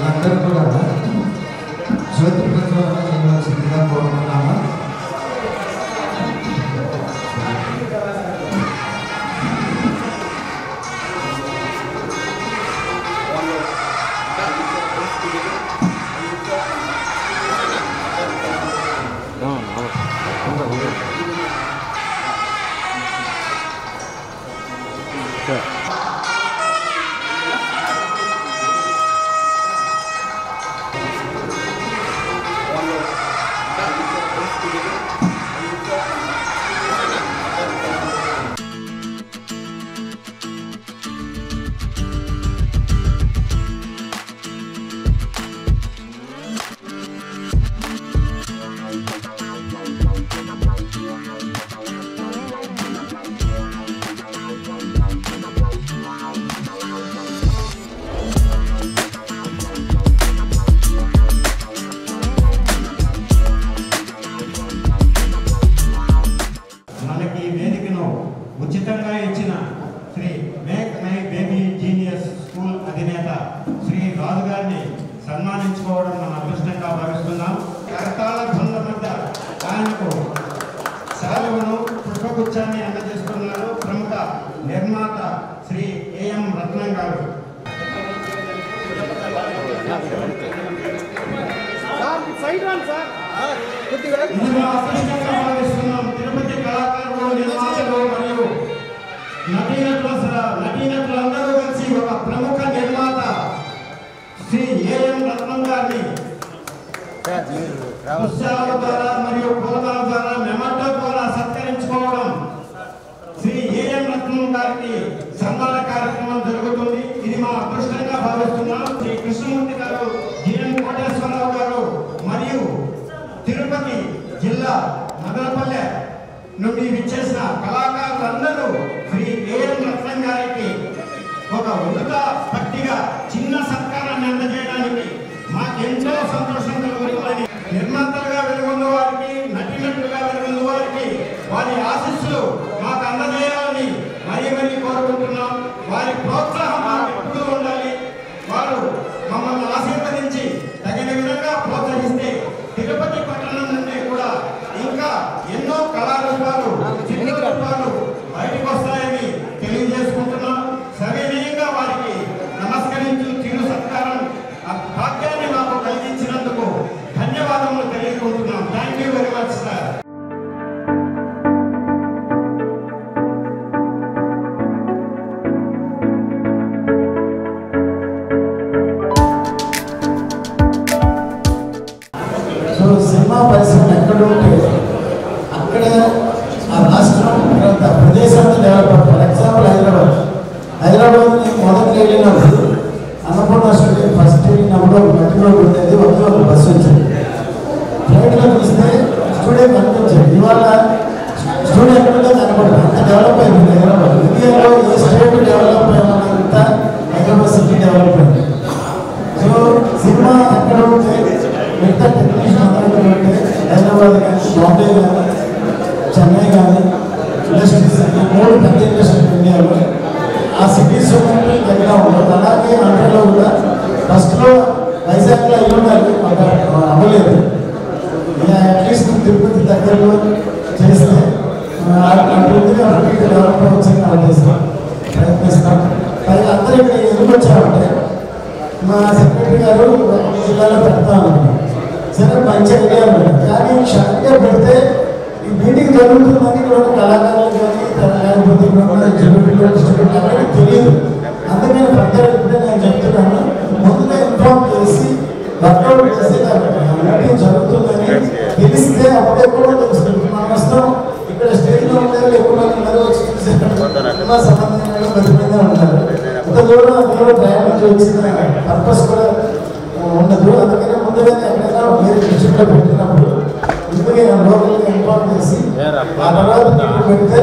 అందరూ కూడా జ్యోతి ప్రజ్వలన చేయవలసిందిగా కోరుతున్నాము. ఉచితంగా ఇచ్చిన Shri make my baby genius school అధినేత శ్రీ రాజు గారిని సన్మానించుకోవడం మన అదృష్టంగా భావిస్తున్నాం. కరతాళ ధ్వనుల మధ్య ఆయనకు శాలువను పుష్పగుచ్చాన్ని అందజేస్తున్నారు ప్రముఖ నిర్మాత శ్రీ ఏఎం రత్నం గారు. అదృష్టంగా భావిస్తున్నాం. తిరుపతి కళాకారులు, నిర్మాతలు మరియు నటీనటులందరూ కలిసి ఒక ప్రముఖ నిర్మాత శ్రీ ఏఎం రత్నం గారిని పుష్పాల ద్వారా మరియు పూలమాల ద్వారా మెమోటో ద్వారా సత్కరించుకోవడం శ్రీ ఏఎం రత్నం గారికి సన్మాన కార్యక్రమం జరుగుతుంది. ఇది మా అదృష్టంగా భావిస్తున్నాం. శ్రీ కృష్ణమూర్తి గారు, జిఎన్ కోటేశ్వరరావు గారు మరియు తిరుపతి జిల్లా మదనపల్లె నుండి విచ్చేసిన కళాకారులందరూ శ్రీ ఏఎం రత్నం గారికి ఒక ఉన్నత భక్తిగా చిన్న సత్కారాన్ని అందజేయడానికి మాకెంతో సంతోషం కలుగుతుందని నిర్మాతలుగా వెలుగొన్న వారికి, నటీనటులుగా వెలుగొన్న వారికి వారి ఆశీస్సులు మాకు అందజేయాలని మరీ కోరుకుంటున్నాం. వారి ప్రోత్సాహం మాకు ఎప్పుడూ ఉండాలి. వారు మమ్మల్ని ఆశీర్వదించి తగిన విధంగా ప్రోత్సహిస్తే తిరుపతి పట్టణం నుండి కూడా ఇంకా ఎన్నో కళారూపాలు, చిత్రరూపాలు బయటకు వస్తాయని తెలియజేసుకుంటున్నాం. సవినయంగా వారికి నమస్కరించి చిరు సత్కారం భాగ్యాన్ని మాకు కలిగించినందుకు ధన్యవాదములు తెలియజేసుకుంటున్నాం. Thank you very much sir. Cinema పరిశ్రమ ఎక్కడ ఉంటే అక్కడ ఆ రాష్ట్రం ప్రదేశాన్ని డెవలప్ అవుతుంది. ఫర్ ఎగ్జాంపుల్ హైదరాబాద్ మొదటి వెళ్ళినప్పుడు అన్నపూర్ణ స్టూడియో ఫస్ట్ వెళ్ళినప్పుడు మట్టిలో ఉండేది. ఒక బస్సు వచ్చింది. ఫ్లైట్లో చూస్తే స్టూడియో కనిపించింది. ఇవాళ స్టూడియో ఎక్కడో కనపడుతుంది. అంత డెవలప్ అయింది హైదరాబాద్. ఇండియాలో ఏ స్టేట్ డెవలప్ అయినంత హైదరాబాద్ సిటీ డెవలప్ అయింది. సో సినిమా ఎక్కడ ఉంటే మిగతా టెక్నీషియన్ అందరూ ఉంటే హైదరాబాద్ కానీ, బాంబే కానీ, చెన్నై కానీ ఇండస్ట్రీస్, ఈ 3 పెద్ద ఇండస్ట్రీస్ ఇండియాలో ఆ సిటీస్ దగ్గర ఉండదు. అలాగే ఆంధ్రలో కూడా ఫస్ట్లో వైజాగ్లో అయ్యి ఉండాలి, అవ్వలేదు. అట్లీస్ట్ తిరుపతి దగ్గరలో చేస్తే డెవలప్ అవ్వచ్చని ప్రయత్నిస్తాం. పైగా అందరూ ఇక్కడ ఎందుకు వచ్చామంటే మా సెక్రటరీ గారు జిల్లాలో పెడతాను సరే మంచి ఐడియా ఉంది. కానీ షార్ట్గా పెడితే ఈ మీటింగ్ జరుగుతుందని కూడా కళాకారులు కానీ లేకపోతే ఎవరికి తెలియదు. అందుకని ప్రజలు ఇప్పుడే నేను చెప్తున్నాను, ముందుగా ఇన్ఫార్మ్ చేసి వర్కౌట్ చేసి మీటింగ్ జరుగుతుందని తెలిస్తే అప్పుడే కూడా తెలుస్తుంది. మనం వస్తాం ఇక్కడ స్టేజ్లో ఉంటారు, ఎప్పుడు అందరూ వచ్చి సంబంధంగా బతిపైనా ఉంటారు. ఇంత దూరం అందులో ప్రయాణించి వచ్చిన పర్పస్ కూడా ఉండదు. అందుకని ముందుగానే ఎక్కడైనా వేరే డిస్ట్రిక్ట్లో పెట్టినప్పుడు ముందుగా లోకల్గా ఇన్ఫార్మ్ చేసి ఆ తర్వాత పెడితే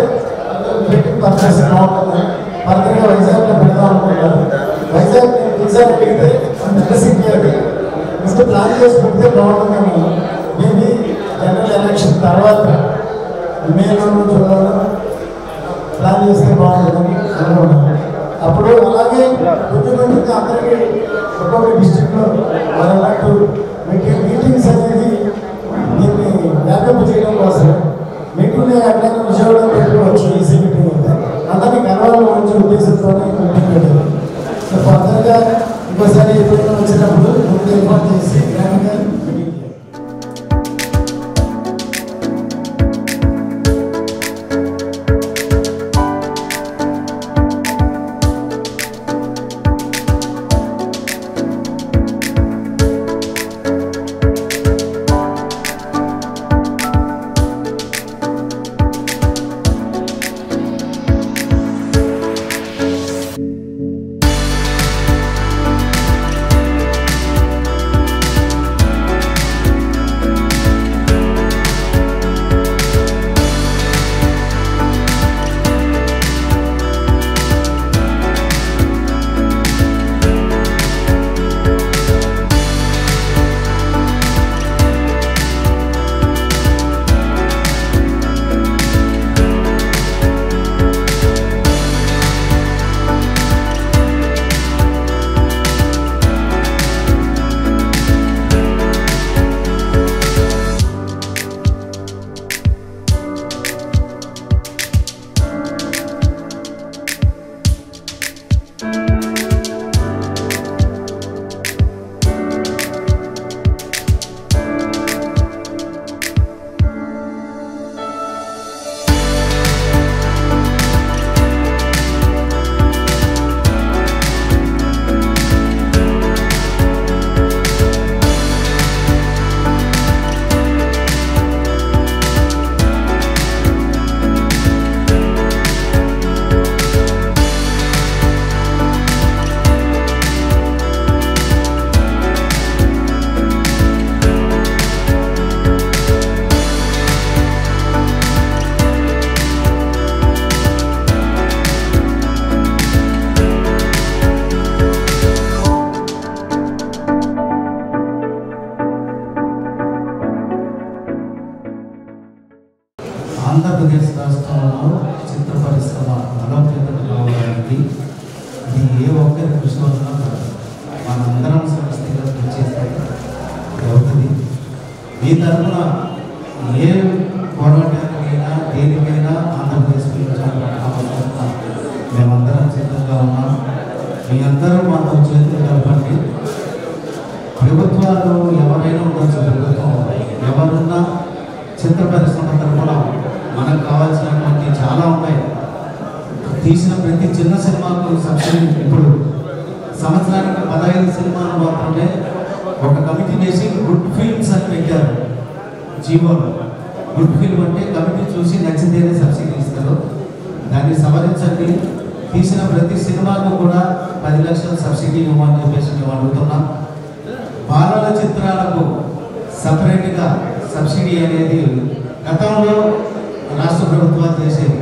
పెట్టింగ్ పర్పస్ బాగుంటుంది. ఫర్దర్గా వైజాగ్లో పెడదాం అనుకుంటారు. వైజాగ్ ఎగ్జామ్ పెడితే తెలిసింది ముందు ప్లాన్ చేసి పెడితే బాగుంటుందని మేబీ జనరల్ ఎలక్షన్ తర్వాత మేలో జూన్లో ప్లాన్ చేస్తే బాగుంటుందని అనుకుంటున్నాను. అప్పుడు అలాగే కొద్ది అందరికీ ఒక్కొక్క డిస్ట్రిక్ట్లో వాళ్ళకు మీటింగ్స్ అనేది దీన్ని వ్యాపింప చేయడం కోసం మీటింగ్ ఎక్కడైనా విజయవాడ పెట్టుకోవచ్చు. ఈసీ మీటింగ్ అయితే అందరినీ కలవాలని మంచి ఉద్దేశంతోనే మీటింగ్ పెట్టారు. సో ఫర్దర్గా ఇంకోసారి ఎప్పుడైనా వచ్చినప్పుడు ముందు ఇన్ఫార్మ్ చేసి గ్రాండ్గా మీటింగ్ చేయాలి. ఆంధ్రప్రదేశ్ రాష్ట్రంలో చిత్ర పరిశ్రమ బలోపేతం కావడానికి ఇది ఏ ఒక్కరి కృషి వలన కాదు, మనందరం సమస్యగా కృషి చేస్తే అవుతుంది. మీ తరఫున ఏ పోరాటానికైనా దేనికైనా ఆంధ్రప్రదేశ్ మేమందరం సిద్ధంగా ఉన్నాం. మీ అందరూ మాతో చేతులు కలపండి. ప్రభుత్వాలు ఎవరైనా ఉండొచ్చు, ప్రభుత్వం ఎవరున్నా చిత్ర పరిశ్రమ తరఫున మనకు కావాల్సినటువంటి చాలా ఉన్నాయి. తీసిన ప్రతి చిన్న సినిమాకు సబ్సిడీ ఇప్పుడు సంవత్సరానికి 15 సినిమాలు మాత్రమే ఒక కమిటీ వేసి గుడ్ ఫిల్మ్స్ అని పెట్టారు. జీవోలో గుడ్ ఫిల్మ్ అంటే కమిటీ చూసి నచ్చితేనే సబ్సిడీ ఇస్తారు. దాన్ని సవరించండి. తీసిన ప్రతి సినిమాకు కూడా 10 లక్షల సబ్సిడీ ఇవ్వమని చెప్పేసి మేము అడుగుతున్నాం. బాలల చిత్రాలకు సపరేట్గా సబ్సిడీ అనేది గతంలో రాష్ట్ర ప్రభుత్వాలు చేసేది.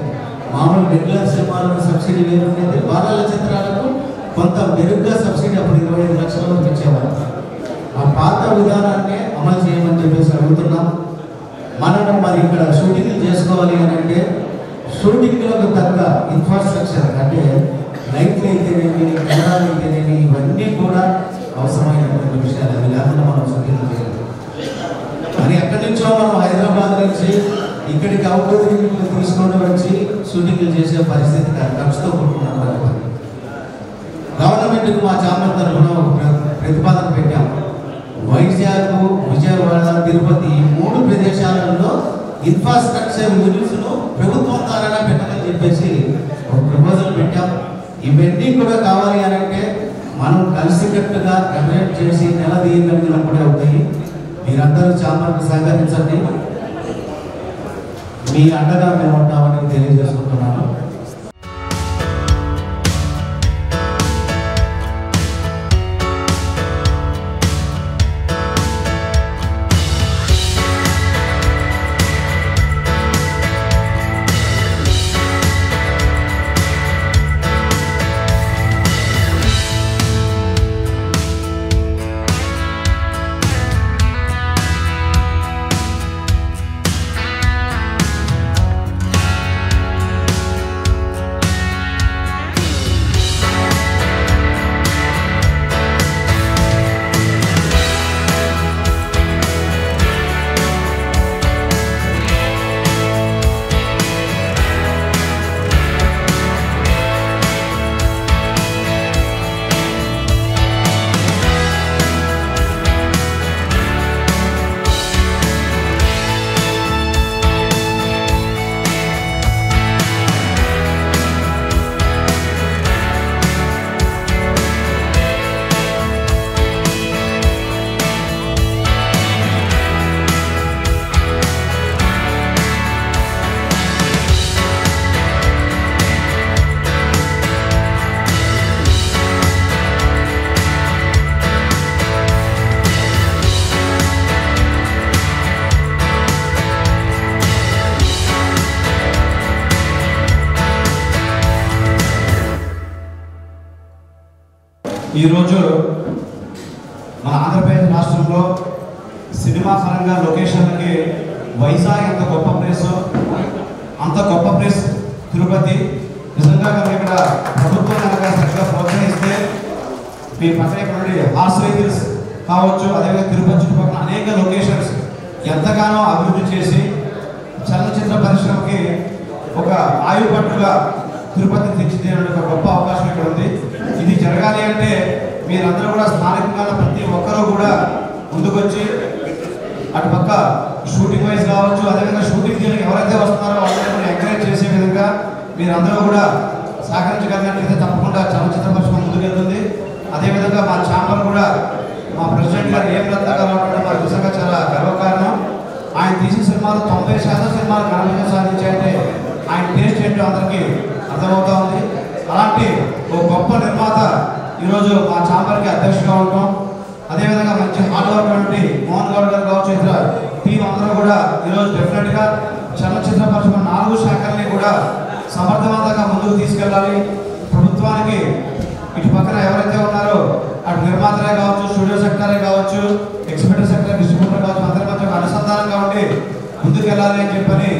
మామూలు రెగ్యులర్ సినిమాలకు సబ్సిడీ వేరు ఉండేది. బాలల చిత్రాలకు కొంత మెరుగ్గా సబ్సిడీ అప్పుడు 25 లక్షల వరకు ఇచ్చేవారు. ఆ పాత విధానాన్ని అమలు చేయమని చెప్పేసి అడుగుతున్నాం. మనం మరి ఇక్కడ షూటింగ్లు చేసుకోవాలి అని అంటే షూటింగ్లకు తగ్గ ఇన్ఫ్రాస్ట్రక్చర్ అంటే లైట్లు అయితేనేమి, కెమెరాలు అయితేనేమి, ఇవన్నీ కూడా అవసరమైనటువంటి విషయాలు. అవి లేకుండా మనం షూటింగ్లు చేయాలి. అని ఎక్కడి నుంచో మనం హైదరాబాద్ నుంచి ఇక్కడికి అవుట్డోర్ తీసుకొని వచ్చి షూటింగ్లు చేసే పరిస్థితి ఖర్చుతో కూడుకున్నాం. గవర్నమెంట్కి మా ఛాంబర్ తరఫున ప్రతిపాదన పెట్టాం. వైజాగ్, విజయవాడ, తిరుపతి ఈ 3 ప్రదేశాలలో ఇన్ఫ్రాస్ట్రక్చర్ యూనిట్స్ను ప్రభుత్వం ద్వారా పెట్టాలని చెప్పేసి ఒక ప్రపోజల్ పెట్టాం. ఇవన్నీ కూడా కావాలి అని అంటే మనం కలిసికట్టుగా రిప్రజెంట్ చేసి నిలదీయగలిగినప్పుడే అవుతాయి. మీరందరూ ఛాంబర్కి సహకరించండి. మీ అండగా మేము ఉంటామని తెలియజేసుకుంటున్నాను. ఈరోజు మన ఆంధ్రప్రదేశ్ రాష్ట్రంలో సినిమా పరంగా లొకేషన్లకి వైజాగ్ ఎంత గొప్ప ప్లేస్, అంత గొప్ప ప్లేస్ తిరుపతి. నిజంగా కనుక ఇక్కడ ప్రభుత్వం కనుక సరిగ్గా ప్రోత్సహిస్తే మీ పక్కన ఇక్కడ హార్స్ వెహికల్స్ కావచ్చు, అదేవిధంగా తిరుపతి చుట్టుపక్కల అనేక లొకేషన్స్ ఎంతగానో అభివృద్ధి చేసి చలనచిత్ర పరిశ్రమకి ఒక ఆయుపట్టుగా తిరుపతిని తీర్చిదిద్దే ఒక గొప్ప అవకాశం ఇక్కడ ఉంది. ఇది జరగాలి అంటే మీరందరూ కూడా స్థానికంగా ప్రతి ఒక్కరూ కూడా ముందుకొచ్చి అటుపక్క షూటింగ్ వైజ్ కావచ్చు, అదేవిధంగా షూటింగ్ తీయడానికి ఎవరైతే వస్తున్నారో వాళ్ళని ఎంకరేజ్ చేసే విధంగా మీరందరూ కూడా సహకరించగలిగినట్లయితే తప్పకుండా చలనచిత్ర పరిశ్రమ ముందుకెళ్తుంది. అదేవిధంగా మా ఛాంబర్ కూడా మా ప్రెసిడెంట్ గారు ఏం రత్న గారు అవడం మాకు నిజంగా చాలా గర్వకారణం. ఆయన తీసిన సినిమాలు 90% సినిమాలు ఘన సాధించాయంటే ఆయన టేస్ట్ ఏంటో అందరికీ అర్థమవుతా ఉంది. అలాంటి ఒక గొప్ప నిర్మాత ఈరోజు మా ఛాంబర్కి అధ్యక్షుడిగా ఉంటాం. అదేవిధంగా మంచి హార్డ్ వర్క్ నుండి మోహన్ గౌడ్ గారు కావచ్చు, ఇతర టీం అందరూ కూడా ఈరోజు డెఫినెట్గా చలనచిత్ర పరిశ్రమ 4 శాఖల్ని కూడా సమర్థవంతంగా ముందుకు తీసుకెళ్ళాలి. ప్రభుత్వానికి ఇటు పక్కన ఎవరైతే ఉన్నారో అటు నిర్మాతలే కావచ్చు, స్టూడియో సెక్టరే కావచ్చు, ఎక్స్పెక్టర్ సెక్టర్, డిస్ట్రిబ్యూటర్ కావచ్చు, అందరి మధ్య అనుసంధానంగా ఉండి ముందుకు వెళ్ళాలి అని చెప్పని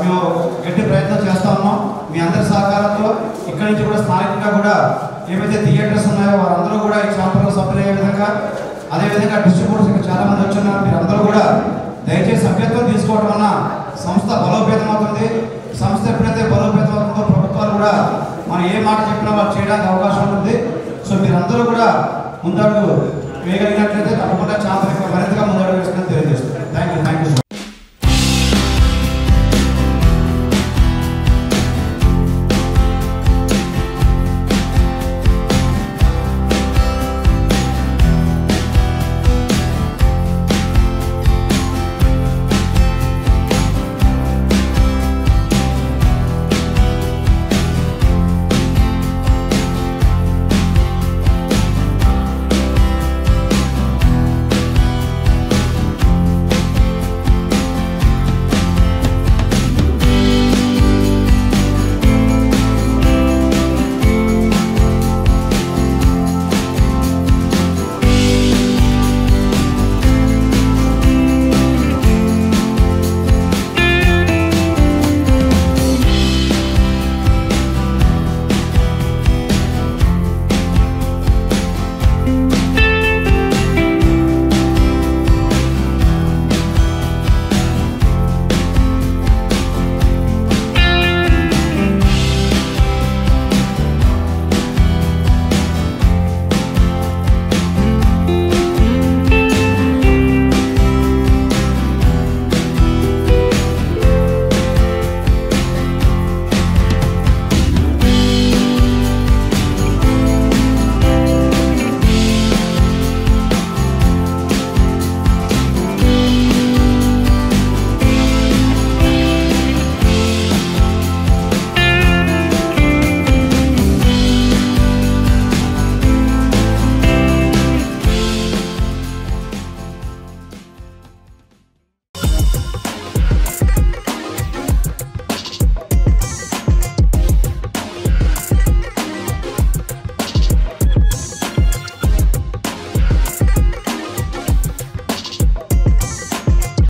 మేము గట్టి ప్రయత్నం చేస్తా ఉన్నాం. మీ అందరి సహకారంతో ఇక్కడి నుంచి కూడా స్థానికంగా కూడా ఏవైతే థియేటర్స్ ఉన్నాయో వారందరూ కూడా ఈ ఛాంబర్లో సభ్యులయ్యే విధంగా, అదేవిధంగా డిస్ట్రిబ్యూటర్స్ ఇక్కడ చాలా మంది వచ్చున్నారు, మీరందరూ కూడా దయచేసి సభ్యత్వం తీసుకోవడం వలన సంస్థ బలోపేతం అవుతుంది. సంస్థ ఎప్పుడైతే బలోపేతం అవుతుందో ప్రభుత్వాలు కూడా మనం ఏ మాట చెప్పినా వాళ్ళు చేయడానికి అవకాశం ఉంటుంది. సో మీరందరూ కూడా ముందడుగు వేయగలిగినట్లయితే తప్పకుండా ఛాంబర్ మరింతగా ముందడుగు వేసుకుని తెలియజేస్తుంది.